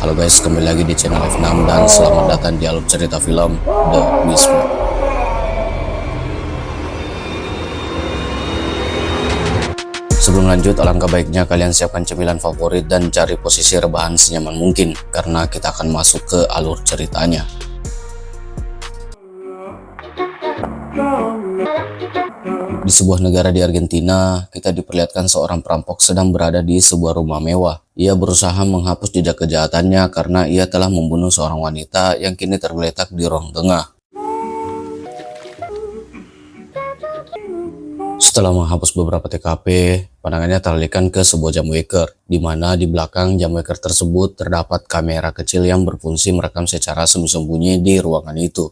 Halo guys, kembali lagi di channel F6 dan selamat datang di alur cerita film The Wisma. Sebelum lanjut, alangkah baiknya kalian siapkan cemilan favorit dan cari posisi rebahan senyaman mungkin karena kita akan masuk ke alur ceritanya. Di sebuah negara di Argentina, kita diperlihatkan seorang perampok sedang berada di sebuah rumah mewah. Ia berusaha menghapus jejak kejahatannya karena ia telah membunuh seorang wanita yang kini tergeletak di ruang tengah. Setelah menghapus beberapa TKP, pandangannya teralihkan ke sebuah jam waker, di mana di belakang jam waker tersebut terdapat kamera kecil yang berfungsi merekam secara sembunyi-sembunyi di ruangan itu.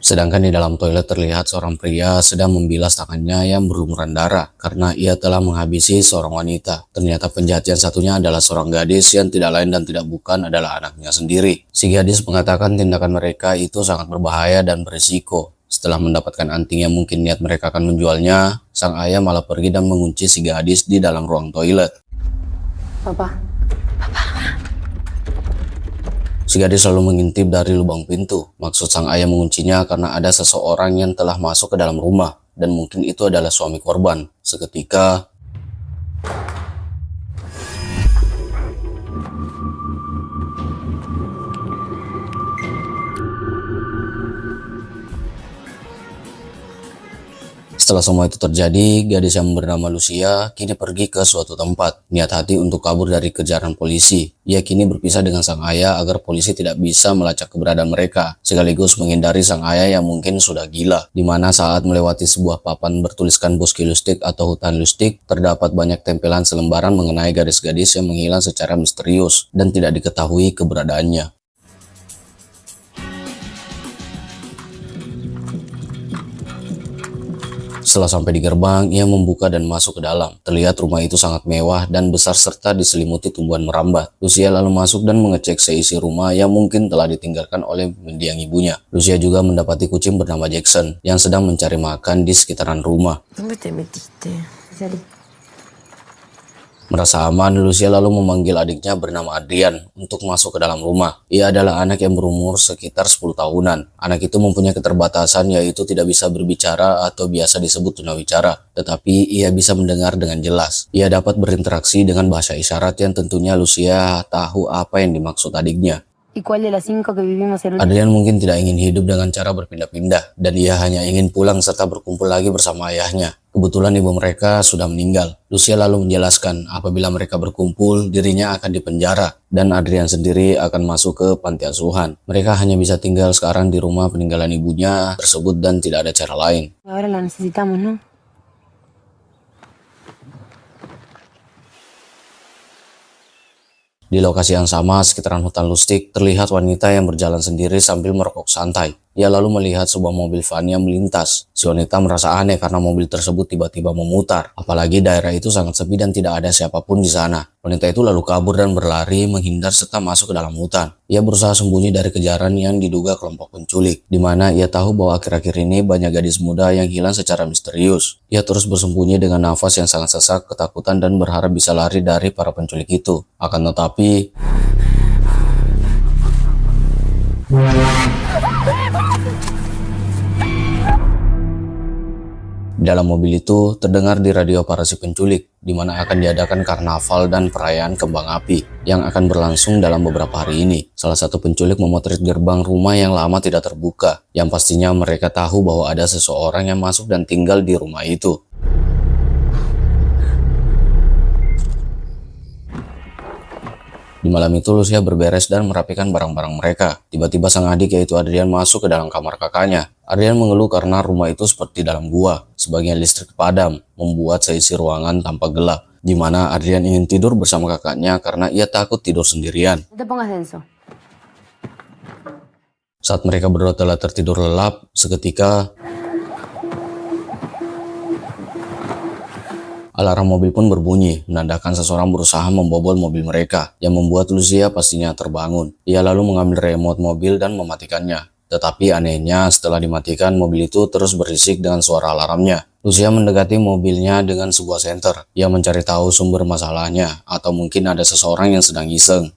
Sedangkan di dalam toilet terlihat seorang pria sedang membilas tangannya yang berlumuran darah karena ia telah menghabisi seorang wanita. Ternyata penjahat yang satunya adalah seorang gadis yang tidak lain dan tidak bukan adalah anaknya sendiri. Si gadis mengatakan tindakan mereka itu sangat berbahaya dan berisiko. Setelah mendapatkan anting yang mungkin niat mereka akan menjualnya, sang ayah malah pergi dan mengunci si gadis di dalam ruang toilet. Papa. Si gadis selalu mengintip dari lubang pintu. Maksud sang ayah menguncinya karena ada seseorang yang telah masuk ke dalam rumah, dan mungkin itu adalah suami korban. Seketika, setelah semua itu terjadi, gadis yang bernama Lucia kini pergi ke suatu tempat, niat hati untuk kabur dari kejaran polisi. Ia kini berpisah dengan sang ayah agar polisi tidak bisa melacak keberadaan mereka, sekaligus menghindari sang ayah yang mungkin sudah gila. Di mana saat melewati sebuah papan bertuliskan Bosque Lustig atau hutan Lustig, terdapat banyak tempelan selembaran mengenai gadis-gadis yang menghilang secara misterius dan tidak diketahui keberadaannya. Setelah sampai di gerbang, ia membuka dan masuk ke dalam. Terlihat rumah itu sangat mewah dan besar serta diselimuti tumbuhan merambat. Lucia lalu masuk dan mengecek seisi rumah yang mungkin telah ditinggalkan oleh mendiang ibunya. Lucia juga mendapati kucing bernama Jackson yang sedang mencari makan di sekitaran rumah. Merasa aman, Lucia lalu memanggil adiknya bernama Adrian untuk masuk ke dalam rumah. Ia adalah anak yang berumur sekitar 10 tahunan. Anak itu mempunyai keterbatasan yaitu tidak bisa berbicara atau biasa disebut tunawicara, tetapi ia bisa mendengar dengan jelas. Ia dapat berinteraksi dengan bahasa isyarat yang tentunya Lucia tahu apa yang dimaksud adiknya. Adrian mungkin tidak ingin hidup dengan cara berpindah-pindah, dan ia hanya ingin pulang serta berkumpul lagi bersama ayahnya. Kebetulan ibu mereka sudah meninggal. Lucia lalu menjelaskan apabila mereka berkumpul, dirinya akan dipenjara, dan Adrian sendiri akan masuk ke panti asuhan. Mereka hanya bisa tinggal sekarang di rumah peninggalan ibunya tersebut dan tidak ada cara lain. Di lokasi yang sama, sekitaran hutan Lustig, terlihat wanita yang berjalan sendiri sambil merokok santai. Ia lalu melihat sebuah mobil van yang melintas. Si wanita merasa aneh karena mobil tersebut tiba-tiba memutar. Apalagi daerah itu sangat sepi dan tidak ada siapapun di sana. Wanita itu lalu kabur dan berlari menghindar serta masuk ke dalam hutan. Ia berusaha sembunyi dari kejaran yang diduga kelompok penculik, di mana ia tahu bahwa akhir-akhir ini banyak gadis muda yang hilang secara misterius. Ia terus bersembunyi dengan nafas yang sangat sesak, ketakutan dan berharap bisa lari dari para penculik itu. Akan tetapi, di dalam mobil itu terdengar di radio para si penculik, di mana akan diadakan karnaval dan perayaan kembang api yang akan berlangsung dalam beberapa hari ini. Salah satu penculik memotret gerbang rumah yang lama tidak terbuka, yang pastinya mereka tahu bahwa ada seseorang yang masuk dan tinggal di rumah itu. Di malam itu Lucia berberes dan merapikan barang-barang mereka. Tiba-tiba sang adik yaitu Adrian masuk ke dalam kamar kakaknya. Adrian mengeluh karena rumah itu seperti dalam gua. Sebagian listrik padam, membuat seisi ruangan tampak gelap. Di mana Adrian ingin tidur bersama kakaknya karena ia takut tidur sendirian. Saat mereka berdua telah tertidur lelap, seketika alarm mobil pun berbunyi, menandakan seseorang berusaha membobol mobil mereka, yang membuat Lucia pastinya terbangun. Ia lalu mengambil remote mobil dan mematikannya. Tetapi anehnya, setelah dimatikan, mobil itu terus berisik dengan suara alarmnya. Lucia mendekati mobilnya dengan sebuah senter. Ia mencari tahu sumber masalahnya, atau mungkin ada seseorang yang sedang iseng.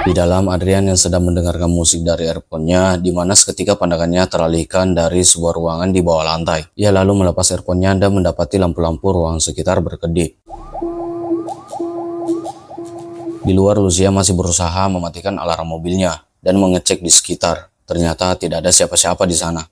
Di dalam, Adrian yang sedang mendengarkan musik dari earphone-nya, di mana seketika pandangannya teralihkan dari sebuah ruangan di bawah lantai. Ia lalu melepas earphone-nya dan mendapati lampu-lampu ruang sekitar berkedip. Di luar, Lucia masih berusaha mematikan alarm mobilnya dan mengecek di sekitar. Ternyata tidak ada siapa-siapa di sana.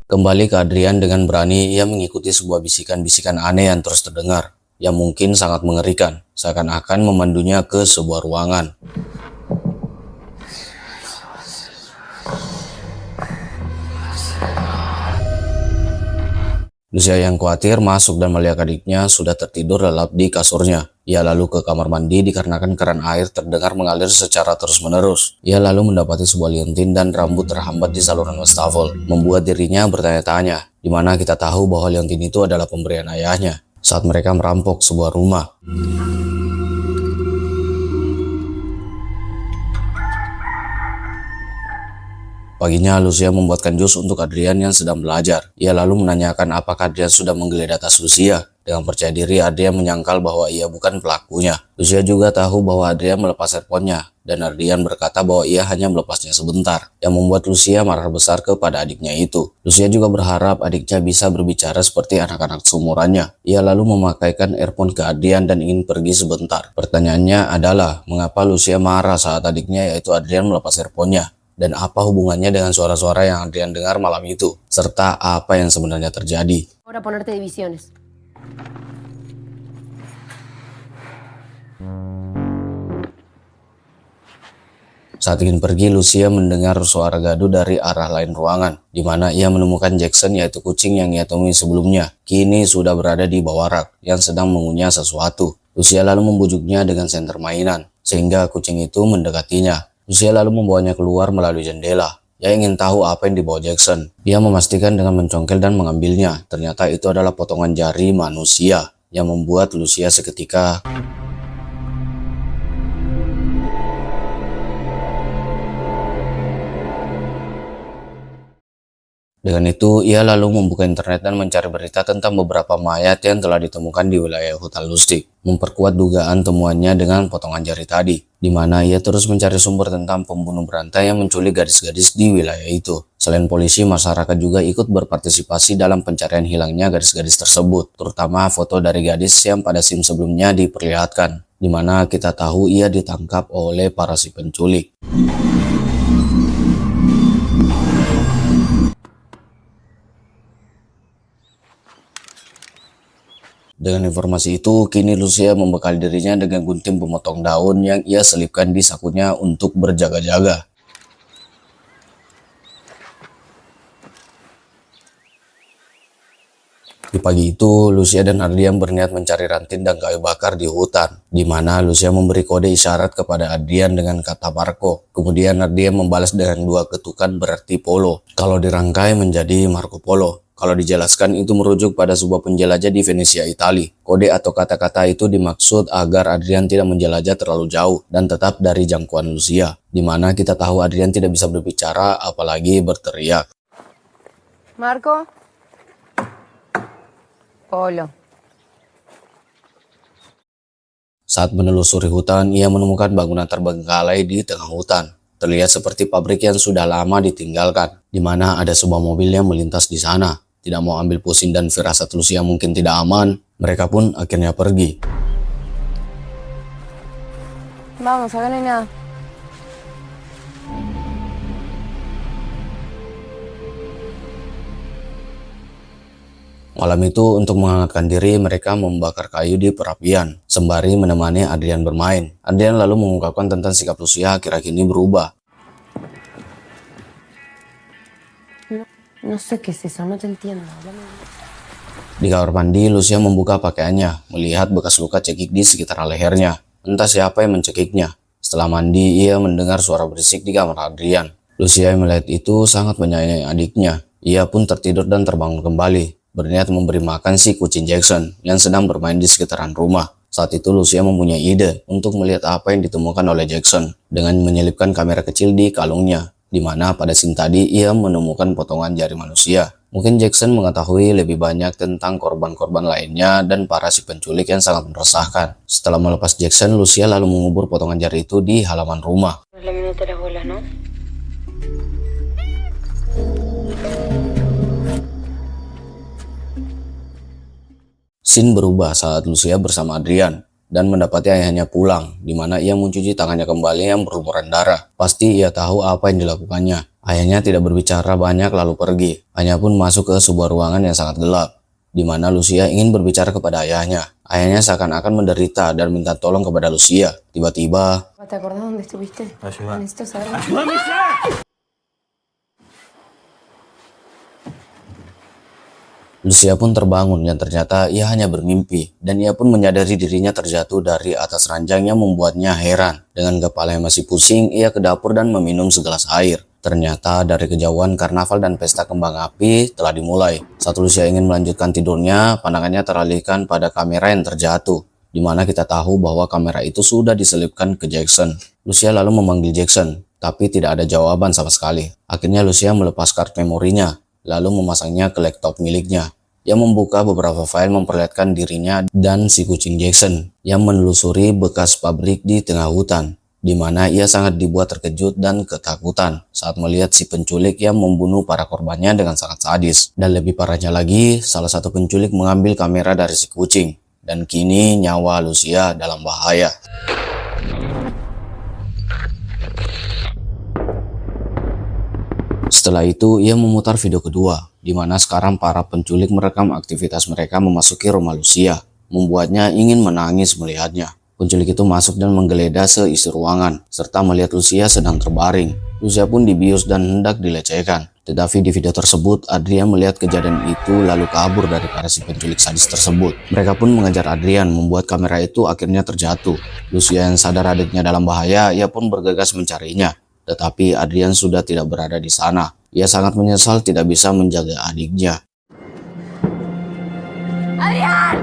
Kembali ke Adrian dengan berani, ia mengikuti sebuah bisikan-bisikan aneh yang terus terdengar, yang mungkin sangat mengerikan, seakan-akan memandunya ke sebuah ruangan. Lucia yang khawatir masuk dan melihat adiknya sudah tertidur lelap di kasurnya. Ia lalu ke kamar mandi dikarenakan keran air terdengar mengalir secara terus-menerus. Ia lalu mendapati sebuah liontin dan rambut terhambat di saluran wastafel, membuat dirinya bertanya-tanya, di mana kita tahu bahwa liontin itu adalah pemberian ayahnya saat mereka merampok sebuah rumah. Paginya, Lucia membuatkan jus untuk Adrian yang sedang belajar. Ia lalu menanyakan apakah Adrian sudah menggeledah tas Lucia. Dengan percaya diri, Adrian menyangkal bahwa ia bukan pelakunya. Lucia juga tahu bahwa Adrian melepas earphone-nya, dan Adrian berkata bahwa ia hanya melepasnya sebentar, yang membuat Lucia marah besar kepada adiknya itu. Lucia juga berharap adiknya bisa berbicara seperti anak-anak seumurannya. Ia lalu memakaikan earphone ke Adrian dan ingin pergi sebentar. Pertanyaannya adalah, mengapa Lucia marah saat adiknya yaitu Adrian melepas earphone-nya? Dan apa hubungannya dengan suara-suara yang Adrian dengar malam itu? Serta apa yang sebenarnya terjadi? Ahora ponerte divisiones. Saat ingin pergi, Lucia mendengar suara gaduh dari arah lain ruangan, di mana ia menemukan Jackson yaitu kucing yang ia temui sebelumnya. Kini sudah berada di bawah rak, yang sedang mengunyah sesuatu. Lucia lalu membujuknya dengan senter mainan, sehingga kucing itu mendekatinya. Lucia lalu membawanya keluar melalui jendela. Ia ingin tahu apa yang dibawa Jackson. Dia memastikan dengan mencongkel dan mengambilnya. Ternyata itu adalah potongan jari manusia, yang membuat Lucia seketika Dengan itu, ia lalu membuka internet dan mencari berita tentang beberapa mayat yang telah ditemukan di wilayah hutan Lustig, memperkuat dugaan temuannya dengan potongan jari tadi, di mana ia terus mencari sumber tentang pembunuh berantai yang menculik gadis-gadis di wilayah itu. Selain polisi, masyarakat juga ikut berpartisipasi dalam pencarian hilangnya gadis-gadis tersebut, terutama foto dari gadis yang pada SIM sebelumnya diperlihatkan, di mana kita tahu ia ditangkap oleh para si penculik. Dengan informasi itu, kini Lucia membekali dirinya dengan gunting pemotong daun yang ia selipkan di sakunya untuk berjaga-jaga. Di pagi itu, Lucia dan Adrian berniat mencari ranting dan kayu bakar di hutan, di mana Lucia memberi kode isyarat kepada Adrian dengan kata Marco. Kemudian Adrian membalas dengan dua ketukan berarti Polo, kalau dirangkai menjadi Marco Polo. Kalau dijelaskan itu merujuk pada sebuah penjelajah di Venesia, Italia. Kode atau kata-kata itu dimaksud agar Adrian tidak menjelajah terlalu jauh dan tetap dari jangkauan Lucia, di mana kita tahu Adrian tidak bisa berbicara apalagi berteriak. Marco. Polo. Saat menelusuri hutan, ia menemukan bangunan terbengkalai di tengah hutan. Terlihat seperti pabrik yang sudah lama ditinggalkan, di mana ada sebuah mobil yang melintas di sana. Tidak mau ambil pusing dan firasat Lucia mungkin tidak aman, mereka pun akhirnya pergi. Vamos, acá no hay nada. Malam itu, untuk menghangatkan diri, mereka membakar kayu di perapian, sembari menemani Adrian bermain. Adrian lalu mengungkapkan tentang sikap Lucia akhir-akhir ini berubah. No sé qué es eso, no te entiendo. Di kamar mandi, Lucia membuka pakaiannya, melihat bekas luka cekik di sekitar lehernya. Entah siapa yang mencekiknya. Setelah mandi, ia mendengar suara berisik di kamar Adrian. Lucia yang melihat itu sangat menyayangi adiknya. Ia pun tertidur dan terbangun kembali, berniat memberi makan si kucing Jackson yang sedang bermain di sekitaran rumah. Saat itu Lucia mempunyai ide untuk melihat apa yang ditemukan oleh Jackson dengan menyelipkan kamera kecil di kalungnya, di mana pada scene tadi ia menemukan potongan jari manusia. Mungkin Jackson mengetahui lebih banyak tentang korban-korban lainnya dan para si penculik yang sangat meresahkan. Setelah melepas Jackson, Lucia lalu mengubur potongan jari itu di halaman rumah. Scene berubah saat Lucia bersama Adrian dan mendapati ayahnya pulang, di mana ia mencuci tangannya kembali yang berlumuran darah. Pasti ia tahu apa yang dilakukannya. Ayahnya tidak berbicara banyak lalu pergi. Ayahnya pun masuk ke sebuah ruangan yang sangat gelap, di mana Lucia ingin berbicara kepada ayahnya. Ayahnya seakan-akan menderita dan minta tolong kepada Lucia. Tiba-tiba, ¿Te acordás dónde estuviste? Necesito saber. Lucia pun terbangun dan ternyata ia hanya bermimpi, dan ia pun menyadari dirinya terjatuh dari atas ranjang yang membuatnya heran. Dengan kepala yang masih pusing, ia ke dapur dan meminum segelas air. Ternyata dari kejauhan karnaval dan pesta kembang api telah dimulai. Saat Lucia ingin melanjutkan tidurnya, pandangannya teralihkan pada kamera yang terjatuh, di mana kita tahu bahwa kamera itu sudah diselipkan ke Jackson. Lucia lalu memanggil Jackson, tapi tidak ada jawaban sama sekali. Akhirnya Lucia melepas kart memorinya, lalu memasangnya ke laptop miliknya. Ia membuka beberapa file memperlihatkan dirinya dan si kucing Jackson yang menelusuri bekas pabrik di tengah hutan, di mana ia sangat dibuat terkejut dan ketakutan saat melihat si penculik yang membunuh para korbannya dengan sangat sadis. Dan lebih parahnya lagi, salah satu penculik mengambil kamera dari si kucing, dan kini nyawa Lucia dalam bahaya. Setelah itu, ia memutar video kedua, di mana sekarang para penculik merekam aktivitas mereka memasuki rumah Lucia, membuatnya ingin menangis melihatnya. Penculik itu masuk dan menggeledah seisi ruangan, serta melihat Lucia sedang terbaring. Lucia pun dibius dan hendak dilecehkan. Tetapi di video tersebut, Adrian melihat kejadian itu lalu kabur dari para si penculik sadis tersebut. Mereka pun mengejar Adrian, membuat kamera itu akhirnya terjatuh. Lucia yang sadar adiknya dalam bahaya, ia pun bergegas mencarinya. Tetapi Adrian sudah tidak berada di sana. Ia sangat menyesal tidak bisa menjaga adiknya. ¡Adrián!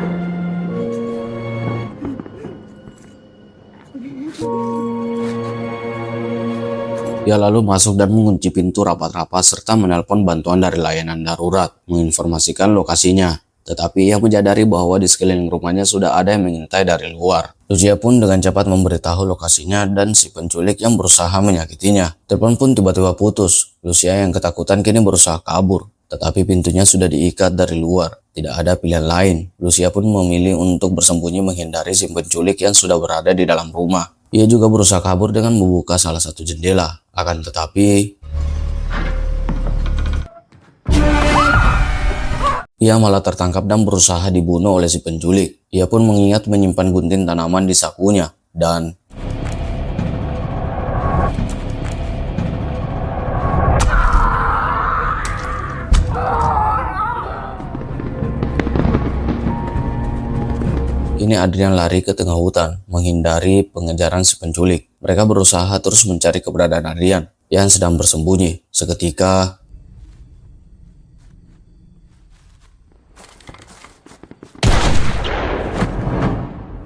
Ia lalu masuk dan mengunci pintu rapat-rapat serta menelpon bantuan dari layanan darurat, menginformasikan lokasinya. Tetapi ia menyadari bahwa di sekeliling rumahnya sudah ada yang mengintai dari luar. Lucia pun dengan cepat memberitahu lokasinya dan si penculik yang berusaha menyakitinya. Telepon pun tiba-tiba putus. Lucia yang ketakutan kini berusaha kabur, tetapi pintunya sudah diikat dari luar. Tidak ada pilihan lain. Lucia pun memilih untuk bersembunyi menghindari si penculik yang sudah berada di dalam rumah. Ia juga berusaha kabur dengan membuka salah satu jendela. Akan tetapi, ia malah tertangkap dan berusaha dibunuh oleh si penculik. Ia pun mengingat menyimpan gunting tanaman di sakunya, dan kini Adrian lari ke tengah hutan, menghindari pengejaran si penculik. Mereka berusaha terus mencari keberadaan Adrian yang sedang bersembunyi. Seketika,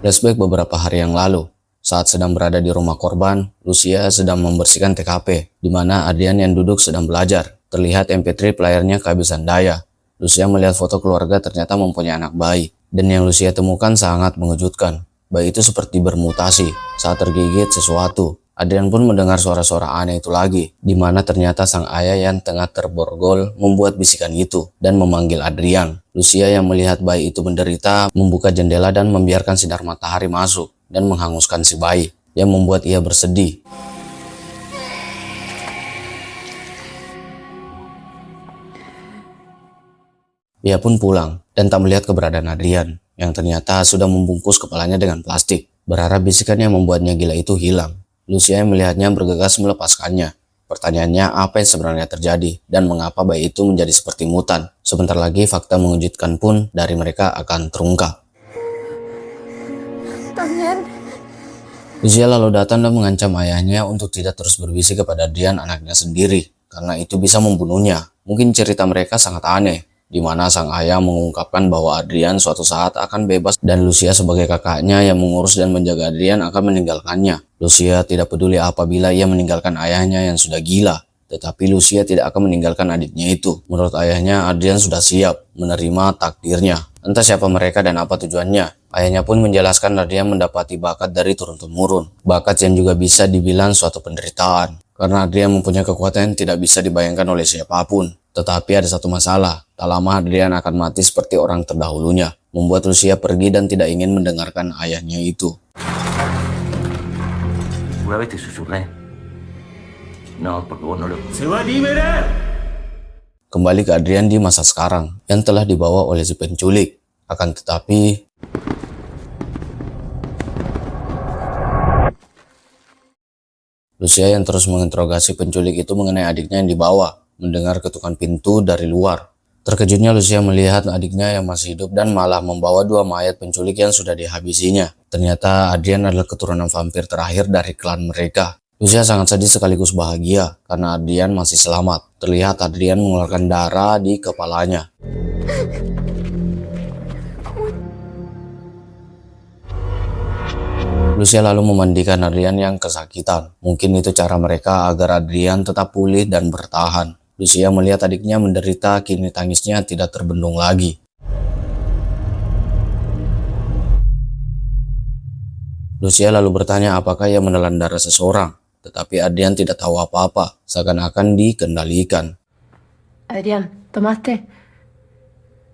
flashback beberapa hari yang lalu. Saat sedang berada di rumah korban, Lucia sedang membersihkan TKP, di mana Adrian yang duduk sedang belajar. Terlihat MP3 playernya kehabisan daya. Lucia melihat foto keluarga ternyata mempunyai anak bayi. Dan yang Lucia temukan sangat mengejutkan. Bayi itu seperti bermutasi saat tergigit sesuatu. Adrian pun mendengar suara-suara aneh itu lagi, di mana ternyata sang ayah yang tengah terborgol membuat bisikan itu dan memanggil Adrian. Lucia yang melihat bayi itu menderita membuka jendela dan membiarkan sinar matahari masuk dan menghanguskan si bayi, yang membuat ia bersedih. Ia pun pulang dan tak melihat keberadaan Adrian, yang ternyata sudah membungkus kepalanya dengan plastik. Berharap bisikan yang membuatnya gila itu hilang. Lucia yang melihatnya bergegas melepaskannya. Pertanyaannya apa yang sebenarnya terjadi dan mengapa bayi itu menjadi seperti mutan. Sebentar lagi fakta mengejutkan pun dari mereka akan terungkap. Lucia lalu datang dan mengancam ayahnya untuk tidak terus berbisik kepada Adrian, anaknya sendiri, karena itu bisa membunuhnya. Mungkin cerita mereka sangat aneh, di mana sang ayah mengungkapkan bahwa Adrian suatu saat akan bebas dan Lucia sebagai kakaknya yang mengurus dan menjaga Adrian akan meninggalkannya. Lucia tidak peduli apabila ia meninggalkan ayahnya yang sudah gila, tetapi Lucia tidak akan meninggalkan adiknya itu. Menurut ayahnya, Adrian sudah siap menerima takdirnya. Entah siapa mereka dan apa tujuannya. Ayahnya pun menjelaskan Adrian mendapati bakat dari turun-temurun. Bakat yang juga bisa dibilang suatu penderitaan. Karena Adrian mempunyai kekuatan yang tidak bisa dibayangkan oleh siapapun. Tetapi ada satu masalah. Tak lama Adrian akan mati seperti orang terdahulunya. Membuat Lucia pergi dan tidak ingin mendengarkan ayahnya itu. Una vez te susurré. No, porque vos no lo... Kembali ke Adrian di masa sekarang yang telah dibawa oleh si penculik. Akan tetapi Lucia yang terus menginterogasi penculik itu mengenai adiknya yang dibawa, mendengar ketukan pintu dari luar. Terkejutnya Lucia melihat adiknya yang masih hidup dan malah membawa dua mayat penculik yang sudah dihabisinya. Ternyata Adrian adalah keturunan vampir terakhir dari klan mereka. Lucia sangat sedih sekaligus bahagia karena Adrian masih selamat. Terlihat Adrian mengeluarkan darah di kepalanya. Lucia lalu memandikan Adrian yang kesakitan. Mungkin itu cara mereka agar Adrian tetap pulih dan bertahan. Lucia melihat adiknya menderita, kini tangisnya tidak terbendung lagi. Lucia lalu bertanya apakah ia menelan darah seseorang. Tetapi Adrian tidak tahu apa-apa, seakan-akan dikendalikan. Adrián, ¿tomaste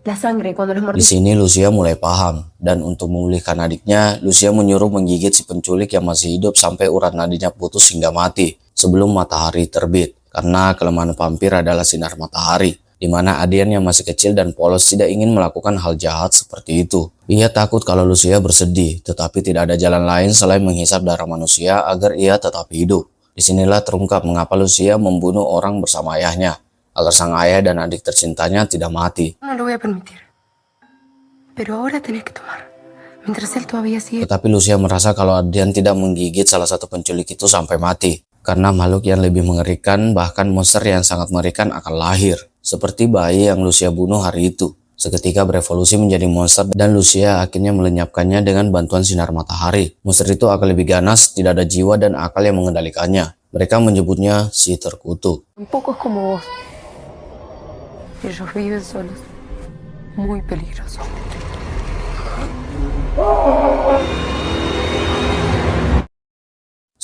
la sangre cuando los Di mordiste? sini Lucia mulai paham, dan untuk memulihkan adiknya, Lucia menyuruh menggigit si penculik yang masih hidup sampai urat nadinya putus hingga mati sebelum matahari terbit. Karena kelemahan vampir adalah sinar matahari, di mana Adrian yang masih kecil dan polos tidak ingin melakukan hal jahat seperti itu. Ia takut kalau Lucia bersedih, tetapi tidak ada jalan lain selain menghisap darah manusia agar ia tetap hidup. Disinilah terungkap mengapa Lucia membunuh orang bersama ayahnya, agar sang ayah dan adik tercintanya tidak mati. No lo voy a permitir. Pero ahora tenés que tomar. Mientras él todavía sigue... Tetapi Lucia merasa kalau Adrian tidak menggigit salah satu penculik itu sampai mati. Karena makhluk yang lebih mengerikan, bahkan monster yang sangat mengerikan akan lahir. Seperti bayi yang Lucia bunuh hari itu. Seketika berevolusi menjadi monster dan Lucia akhirnya melenyapkannya dengan bantuan sinar matahari. Monster itu akan lebih ganas, tidak ada jiwa dan akal yang mengendalikannya. Mereka menyebutnya si terkutuk. Un poco es como vos. Ellos viven solos. Muy peligroso.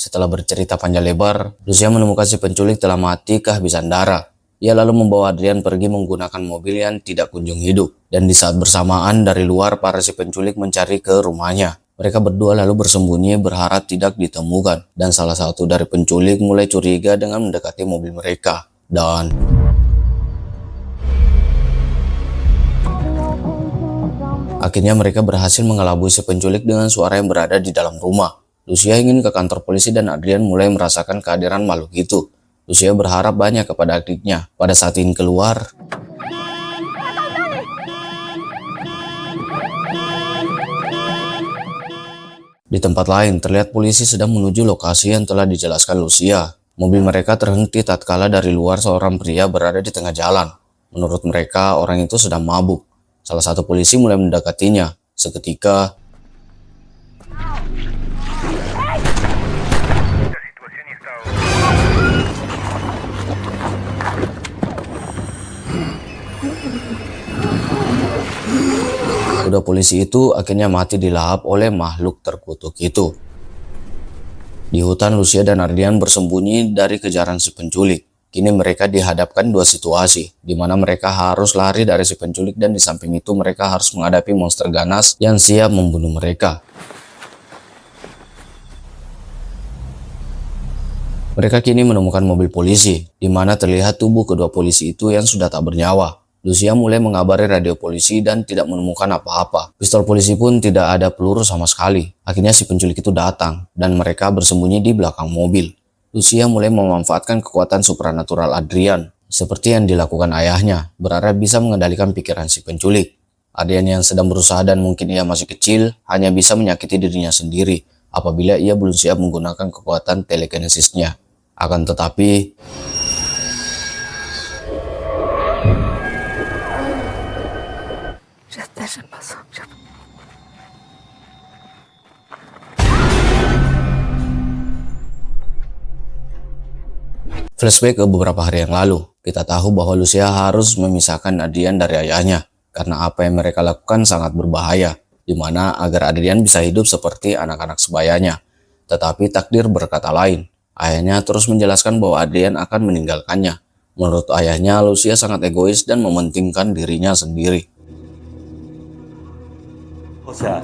Setelah bercerita panjang lebar, Lucia menemukan si penculik telah mati kehabisan darah. Ia lalu membawa Adrian pergi menggunakan mobil yang tidak kunjung hidup. Dan di saat bersamaan dari luar para si penculik mencari ke rumahnya. Mereka berdua lalu bersembunyi berharap tidak ditemukan. Dan salah satu dari penculik mulai curiga dengan mendekati mobil mereka. Dan akhirnya mereka berhasil mengelabui si penculik dengan suara yang berada di dalam rumah. Lucia ingin ke kantor polisi dan Adrian mulai merasakan kehadiran makhluk itu. Lucia berharap banyak kepada adiknya. Pada saat ingin keluar, di tempat lain terlihat polisi sedang menuju lokasi yang telah dijelaskan Lucia. Mobil mereka terhenti tatkala dari luar seorang pria berada di tengah jalan. Menurut mereka, orang itu sedang mabuk. Salah satu polisi mulai mendekatinya. Seketika, kedua polisi itu akhirnya mati dilahap oleh makhluk terkutuk itu. Di hutan, Lucia dan Adrian bersembunyi dari kejaran si penculik. Kini mereka dihadapkan dua situasi, di mana mereka harus lari dari si penculik dan di samping itu mereka harus menghadapi monster ganas yang siap membunuh mereka. Mereka kini menemukan mobil polisi, di mana terlihat tubuh kedua polisi itu yang sudah tak bernyawa. Lucia mulai mengabari radio polisi dan tidak menemukan apa-apa. Pistol polisi pun tidak ada peluru sama sekali. Akhirnya si penculik itu datang, dan mereka bersembunyi di belakang mobil. Lucia mulai memanfaatkan kekuatan supranatural Adrian, seperti yang dilakukan ayahnya, berharap bisa mengendalikan pikiran si penculik. Adrian yang sedang berusaha dan mungkin ia masih kecil, hanya bisa menyakiti dirinya sendiri, apabila ia belum siap menggunakan kekuatan telekinesisnya. Akan tetapi, Даже посмотрим. Flashback ke beberapa hari yang lalu, kita tahu bahwa Lucia harus memisahkan Adrian dari ayahnya karena apa yang mereka lakukan sangat berbahaya, di mana agar Adrian bisa hidup seperti anak-anak sebayanya. Tetapi takdir berkata lain. Ayahnya terus menjelaskan bahwa Adrian akan meninggalkannya. Menurut ayahnya, Lucia sangat egois dan mementingkan dirinya sendiri. O sea,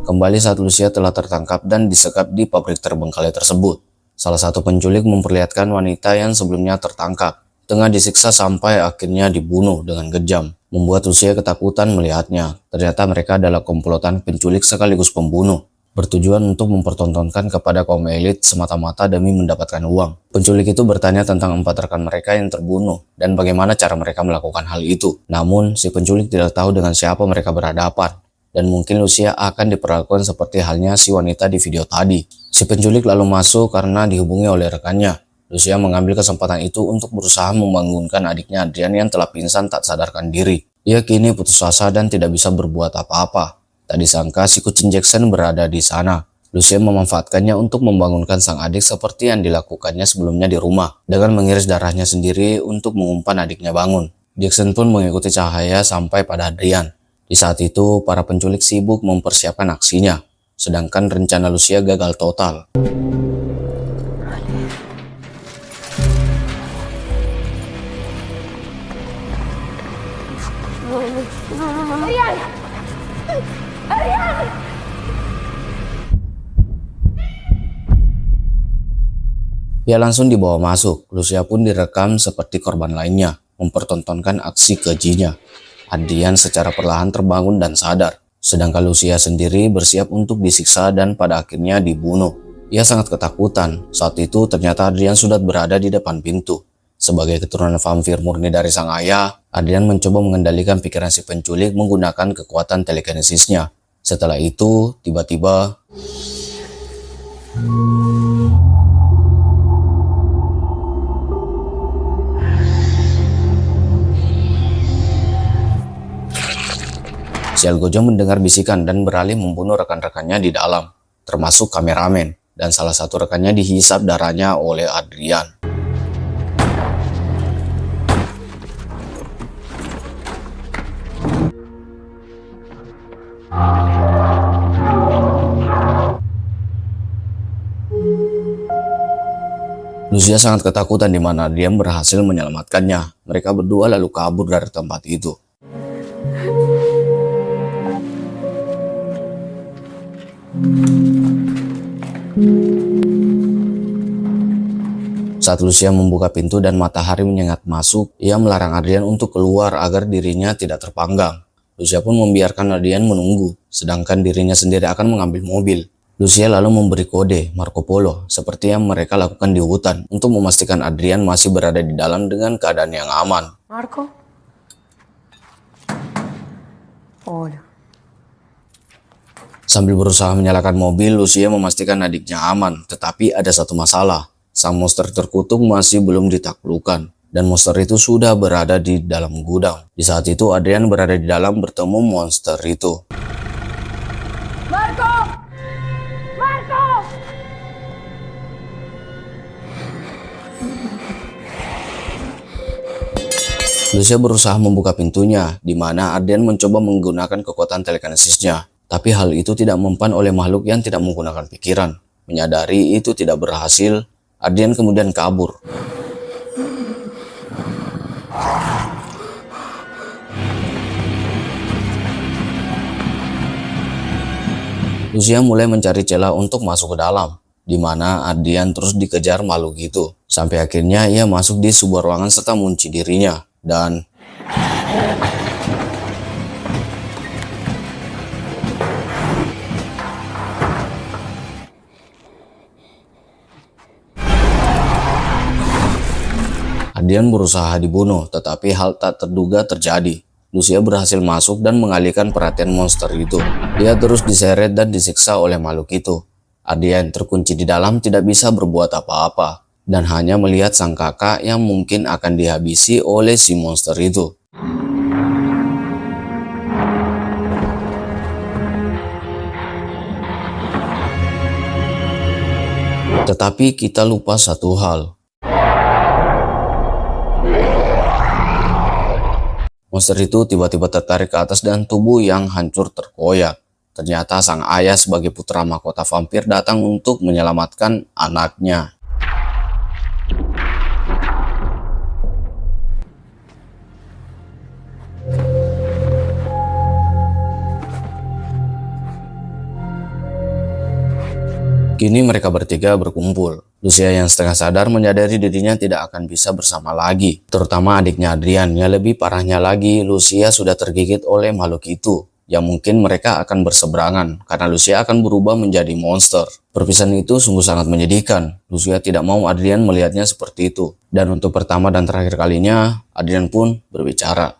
Kembali saat Lucia telah tertangkap dan disekap di pabrik terbengkalai tersebut. Salah satu penculik memperlihatkan wanita yang sebelumnya tertangkap tengah disiksa sampai akhirnya dibunuh dengan kejam. Membuat Lucia ketakutan melihatnya. Ternyata mereka adalah komplotan penculik sekaligus pembunuh, bertujuan untuk mempertontonkan kepada kaum elit semata-mata demi mendapatkan uang. Penculik itu bertanya tentang 4 rekan mereka yang terbunuh dan bagaimana cara mereka melakukan hal itu. Namun, si penculik tidak tahu dengan siapa mereka berhadapan. Dan mungkin Lucia akan diperlakukan seperti halnya si wanita di video tadi. Si penculik lalu masuk karena dihubungi oleh rekannya. Lucia mengambil kesempatan itu untuk berusaha membangunkan adiknya Adrian yang telah pingsan tak sadarkan diri. Ia kini putus asa dan tidak bisa berbuat apa-apa. Tak disangka si kucing Jackson berada di sana. Lucia memanfaatkannya untuk membangunkan sang adik seperti yang dilakukannya sebelumnya di rumah, dengan mengiris darahnya sendiri untuk mengumpan adiknya bangun. Jackson pun mengikuti cahaya sampai pada Adrian. Di saat itu, para penculik sibuk mempersiapkan aksinya, sedangkan rencana Lucia gagal total. Ia langsung dibawa masuk. Lucia pun direkam seperti korban lainnya, mempertontonkan aksi kejinya. Adrian secara perlahan terbangun dan sadar, sedangkan Lucia sendiri bersiap untuk disiksa dan pada akhirnya dibunuh. Ia sangat ketakutan. Saat itu ternyata Adrian sudah berada di depan pintu. Sebagai keturunan vampir murni dari sang ayah, Adrian mencoba mengendalikan pikiran si penculik menggunakan kekuatan telekinesisnya. Setelah itu, tiba-tiba si Algojo mendengar bisikan dan beralih membunuh rekan-rekannya di dalam, termasuk kameramen, dan salah satu rekannya dihisap darahnya oleh Adrian. Lucia sangat ketakutan di mana Adrian berhasil menyelamatkannya. Mereka berdua lalu kabur dari tempat itu. Saat Lucia membuka pintu dan matahari menyengat masuk, ia melarang Adrian untuk keluar agar dirinya tidak terpanggang. Lucia pun membiarkan Adrian menunggu, sedangkan dirinya sendiri akan mengambil mobil. Lucia lalu memberi kode Marco Polo, seperti yang mereka lakukan di hutan, untuk memastikan Adrian masih berada di dalam dengan keadaan yang aman. Marco? Olha. Sambil berusaha menyalakan mobil, Lucia memastikan adiknya aman, tetapi ada satu masalah. Sang monster terkutuk masih belum ditaklukkan, dan monster itu sudah berada di dalam gudang. Di saat itu, Adrian berada di dalam bertemu monster itu. Marco! Marco! Lucia berusaha membuka pintunya, di mana Adrian mencoba menggunakan kekuatan telekinesisnya. Tapi hal itu tidak mempan oleh makhluk yang tidak menggunakan pikiran. Menyadari itu tidak berhasil, Adrian kemudian kabur. Lucia mulai mencari celah untuk masuk ke dalam, di mana Adrian terus dikejar makhluk itu. Sampai akhirnya ia masuk di sebuah ruangan serta mengunci dirinya, dan Adrian berusaha dibunuh, tetapi hal tak terduga terjadi. Lucia berhasil masuk dan mengalihkan perhatian monster itu. Dia terus diseret dan disiksa oleh makhluk itu. Adrian terkunci di dalam tidak bisa berbuat apa-apa dan hanya melihat sang kakak yang mungkin akan dihabisi oleh si monster itu. Tetapi kita lupa satu hal. Monster itu tiba-tiba tertarik ke atas dan tubuh yang hancur terkoyak. Ternyata sang ayah sebagai putra mahkota vampir datang untuk menyelamatkan anaknya. Kini mereka bertiga berkumpul. Lucia yang setengah sadar menyadari dirinya tidak akan bisa bersama lagi. Terutama adiknya Adrian. Yang lebih parahnya lagi, Lucia sudah tergigit oleh makhluk itu. Yang mungkin mereka akan berseberangan karena Lucia akan berubah menjadi monster. Perpisahan itu sungguh sangat menyedihkan. Lucia tidak mau Adrian melihatnya seperti itu. Dan untuk pertama dan terakhir kalinya, Adrian pun berbicara.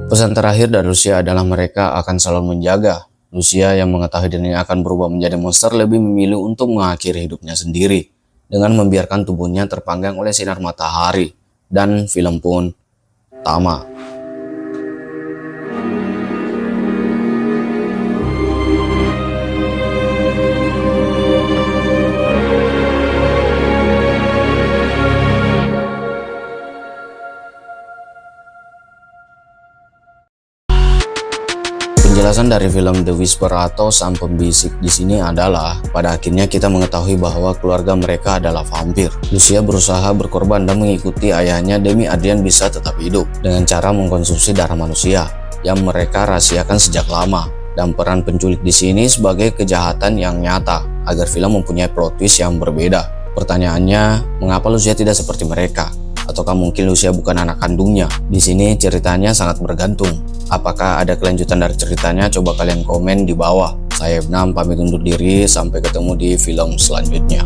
Pesan terakhir dari Lucia adalah mereka akan selalu menjaga. Lucia yang mengetahui dirinya akan berubah menjadi monster lebih memilih untuk mengakhiri hidupnya sendiri dengan membiarkan tubuhnya terpanggang oleh sinar matahari. Dan film pun tamat. Penjelasan dari film The Whisper atau Sang Pembisik di sini adalah pada akhirnya kita mengetahui bahwa keluarga mereka adalah vampir. Lucia berusaha berkorban dan mengikuti ayahnya demi Adrian bisa tetap hidup dengan cara mengkonsumsi darah manusia yang mereka rahasiakan sejak lama. Dan peran penculik di sini sebagai kejahatan yang nyata agar film mempunyai plot twist yang berbeda. Pertanyaannya, mengapa Lucia tidak seperti mereka? Ataukah mungkin Lucia bukan anak kandungnya? Di sini ceritanya sangat bergantung. Apakah ada kelanjutan dari ceritanya? Coba kalian komen di bawah. Saya Ibnam pamit undur diri, sampai ketemu di film selanjutnya.